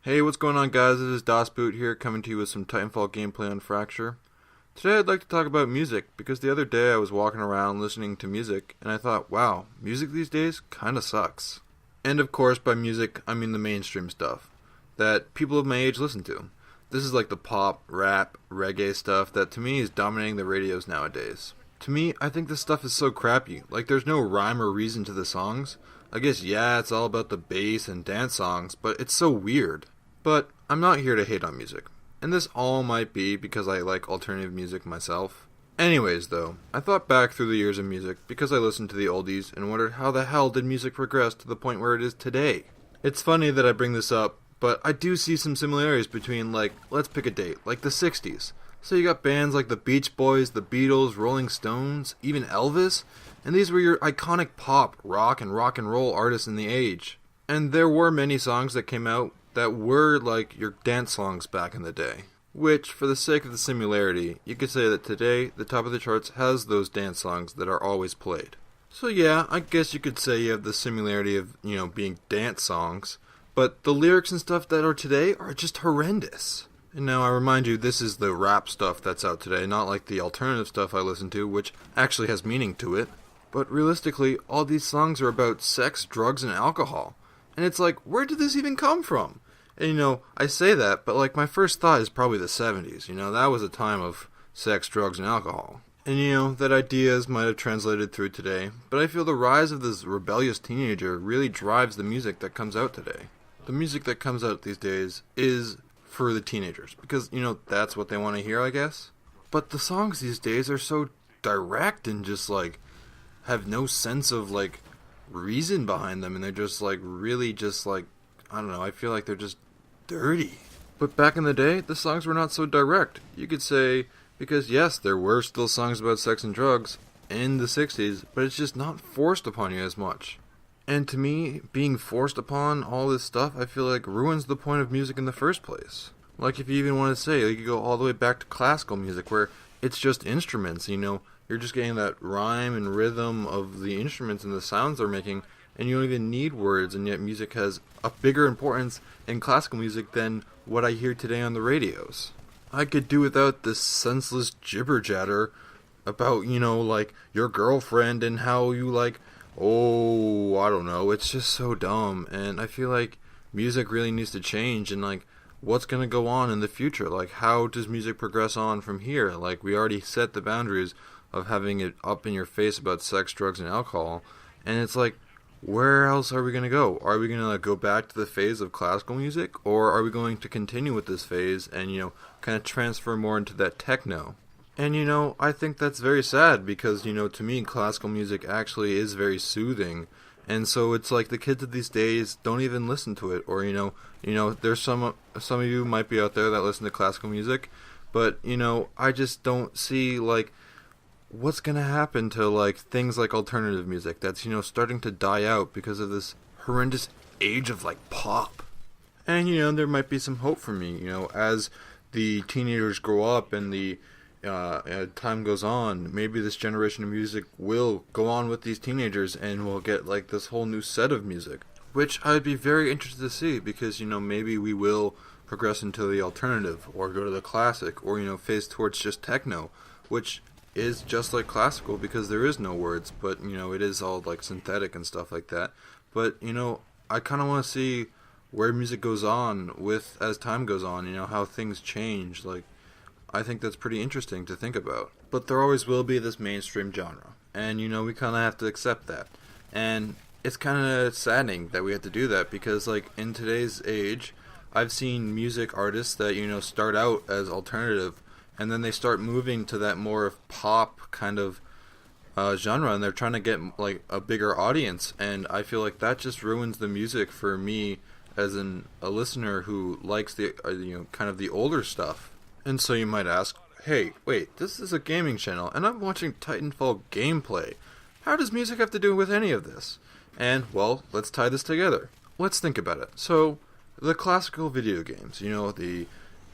Hey, what's going on, guys? This is DOSBoot here, coming to you with some Titanfall gameplay on Fracture. Today I'd like to talk about music, because the other day I was walking around listening to music, and I thought, wow, music these days kinda sucks. And of course, by music, I mean the mainstream stuff, that people of my age listen to. This is like the pop, rap, reggae stuff that to me is dominating the radios nowadays. To me, I think this stuff is so crappy, like there's no rhyme or reason to the songs. I guess, yeah, it's all about the bass and dance songs, but it's so weird. But I'm not here to hate on music, and this all might be because I like alternative music myself. Anyways, though, I thought back through the years of music because I listened to the oldies and wondered how the hell did music progress to the point where it is today. It's funny that I bring this up, but I do see some similarities between, like, let's pick a date, like the 60s. So you got bands like the Beach Boys, the Beatles, Rolling Stones, even Elvis, and these were your iconic pop, rock, and rock and roll artists in the age. And there were many songs that came out that were like your dance songs back in the day. Which, for the sake of the similarity, you could say that today, the top of the charts has those dance songs that are always played. So yeah, I guess you could say you have the similarity of, being dance songs, but the lyrics and stuff that are today are just horrendous. And now I remind you, this is the rap stuff that's out today, not like the alternative stuff I listen to, which actually has meaning to it. But realistically, all these songs are about sex, drugs, and alcohol. And it's like, where did this even come from? And I say that, but like my first thought is probably the 70s. That was a time of sex, drugs, and alcohol. And that ideas might have translated through today, but I feel the rise of this rebellious teenager really drives the music that comes out today. The music that comes out these days is for the teenagers, because, that's what they want to hear, I guess. But the songs these days are so direct and just like, have no sense of like, reason behind them, and they're just like, really just like, I don't know, I feel like they're just dirty. But back in the day, the songs were not so direct. You could say, because yes, there were still songs about sex and drugs in the 60s, but it's just not forced upon you as much. And to me, being forced upon all this stuff, I feel like ruins the point of music in the first place. Like if you even want to say, you could go all the way back to classical music where it's just instruments, you're just getting that rhyme and rhythm of the instruments and the sounds they're making, and you don't even need words, and yet music has a bigger importance in classical music than what I hear today on the radios. I could do without this senseless jibber jatter about, like, your girlfriend and how you, like, oh, I don't know, it's just so dumb, and I feel like music really needs to change, and, like, what's going to go on in the future? Like, how does music progress on from here? Like, we already set the boundaries of having it up in your face about sex, drugs, and alcohol, and it's like, where else are we going to go? Are we going to go back to the phase of classical music, or are we going to continue with this phase and, kind of transfer more into that techno? And, I think that's very sad because, to me, classical music actually is very soothing. And so it's like the kids of these days don't even listen to it, or, there's some of you might be out there that listen to classical music, but, I just don't see, like, what's going to happen to, like, things like alternative music that's, starting to die out because of this horrendous age of, like, pop. And, there might be some hope for me, as the teenagers grow up and the time goes on, maybe this generation of music will go on with these teenagers and we'll get, like, this whole new set of music, which I'd be very interested to see because, maybe we will progress into the alternative or go to the classic or, phase towards just techno, which is just like classical because there is no words, but it is all like synthetic and stuff like that. But I kind of want to see where music goes on with as time goes on, how things change. Like, I think that's pretty interesting to think about. But there always will be this mainstream genre, and we kind of have to accept that. And it's kind of saddening that we have to do that because, like, in today's age, I've seen music artists that start out as alternative, and then they start moving to that more of pop kind of genre, and they're trying to get like a bigger audience, and I feel like that just ruins the music for me as a listener who likes the kind of the older stuff. And so you might ask, hey, wait, this is a gaming channel, and I'm watching Titanfall gameplay. How does music have to do with any of this? And, well, let's tie this together. Let's think about it. So, the classical video games, the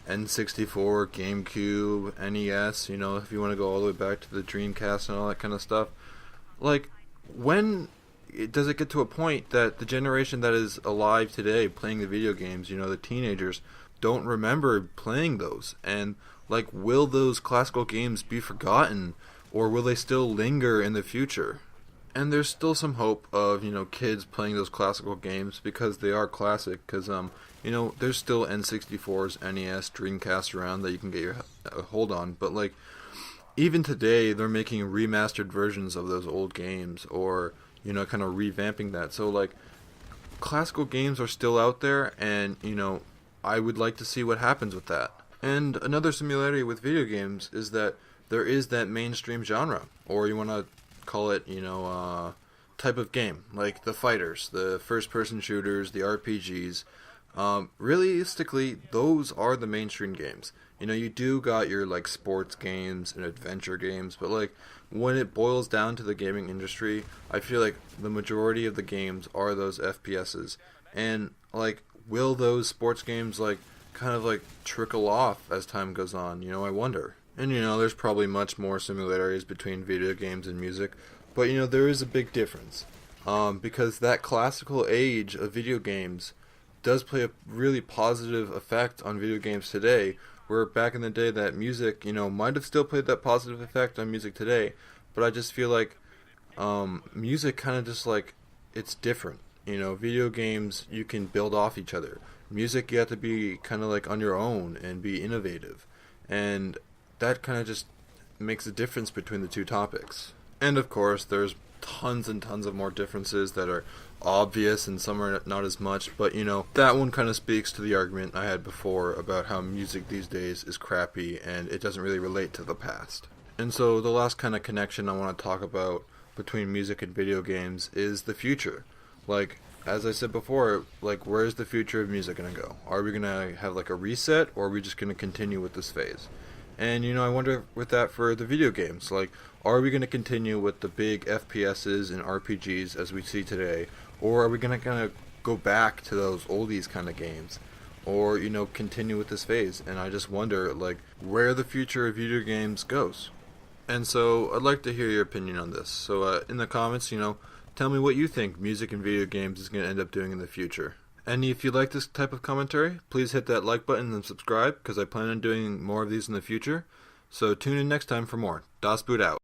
N64, GameCube, NES, if you want to go all the way back to the Dreamcast and all that kind of stuff. Like, when does it get to a point that the generation that is alive today playing the video games, the teenagers, don't remember playing those? And like, will those classical games be forgotten, or will they still linger in the future? And there's still some hope of, kids playing those classical games because they are classic. Because, there's still N64s, NES, Dreamcast around that you can get your hold on. But, like, even today, they're making remastered versions of those old games or, kind of revamping that. So, like, classical games are still out there, and, I would like to see what happens with that. And another similarity with video games is that there is that mainstream genre, or you want to call it, type of game, like the fighters, the first-person shooters, the RPGs. Realistically, those are the mainstream games. You do got your, like, sports games and adventure games, but, like, when it boils down to the gaming industry, I feel like the majority of the games are those FPSs. And, like, will those sports games, like, kind of, like, trickle off as time goes on? I wonder. And, there's probably much more similarities between video games and music, but, there is a big difference. Because that classical age of video games does play a really positive effect on video games today, where back in the day that music, might have still played that positive effect on music today, but I just feel like music kind of just, like, it's different. Video games, you can build off each other. Music, you have to be kind of, like, on your own and be innovative. And that kind of just makes a difference between the two topics. And of course, there's tons and tons of more differences that are obvious and some are not as much, but that one kind of speaks to the argument I had before about how music these days is crappy and it doesn't really relate to the past. And so the last kind of connection I want to talk about between music and video games is the future. Like, as I said before, like, where's the future of music going to go? Are we going to have, like, a reset, or are we just going to continue with this phase? And, I wonder with that for the video games, like, are we going to continue with the big FPSs and RPGs as we see today, or are we going to kind of go back to those oldies kind of games, or, continue with this phase? And I just wonder, like, where the future of video games goes. And so I'd like to hear your opinion on this. So in the comments, tell me what you think music and video games is going to end up doing in the future. And if you like this type of commentary, please hit that like button and subscribe, because I plan on doing more of these in the future. So tune in next time for more. Das Boot out.